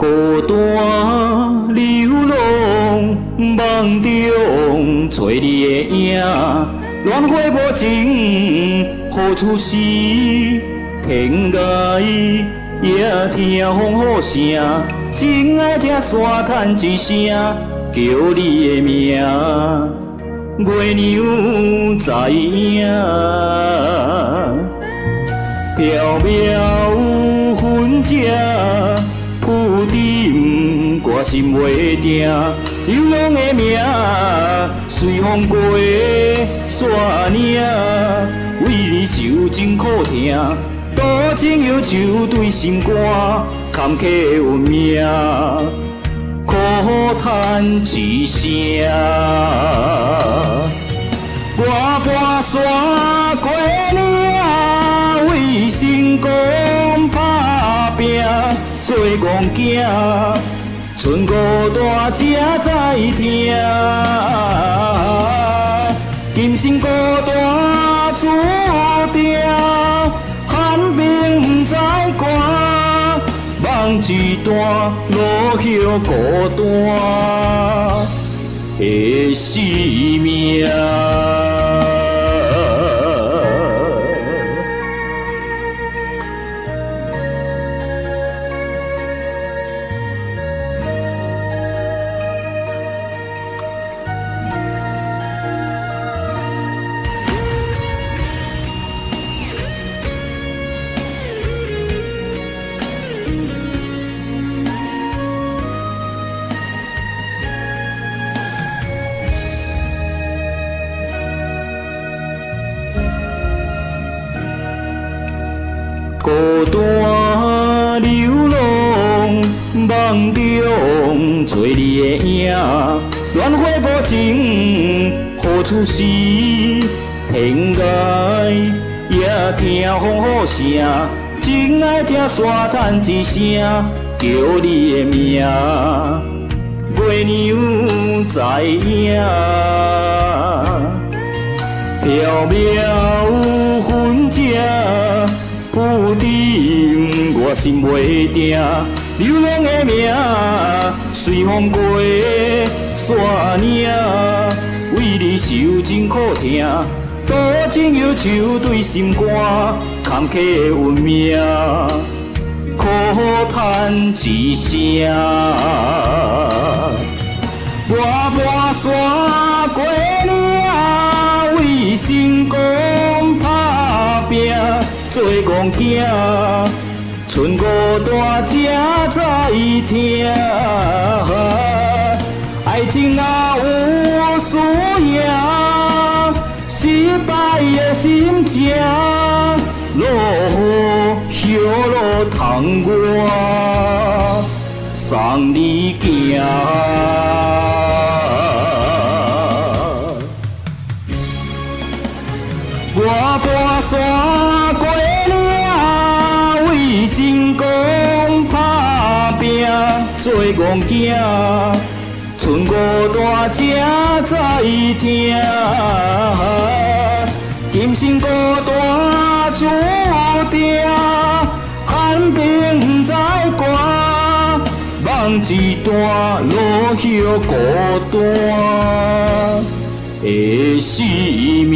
孤单流浪，梦中找你的影，鸾花无情，何处是？天涯也听风雨声，真爱听山叹一声，叫你的名，月娘知影，飘渺云遮。浮沉，我心袂定，流浪的命，随风过山岭，为你受尽苦痛，多情忧愁对心肝，坎坷运命，苦叹一声。我跋山过岭，为成功打拼。做戆囝，剩孤单才知听。今生孤单注定，寒冰不知寒，梦一段落叶孤单的生命。孤单流浪，梦中找你的影，鸾花无情，何处是？天涯也听风雨声，真爱听山叹一声，叫你的名，月娘知影，飘渺云遮。浮沉，我心袂定，流浪的命，随风过山岭，为你受尽苦痛，多情忧愁对心肝，坎坷运命，苦叹一声。我跋山过岭，为成功打拼。做戆囝，剩孤单才知听。爱情若有输赢，失败的心情，落雨落窗外，送你行。我跋山过岭，为成功打拼，做戆囝，剩孤单才知听。今生孤单注定，寒冰不知寒，梦一段落叶孤单的生命。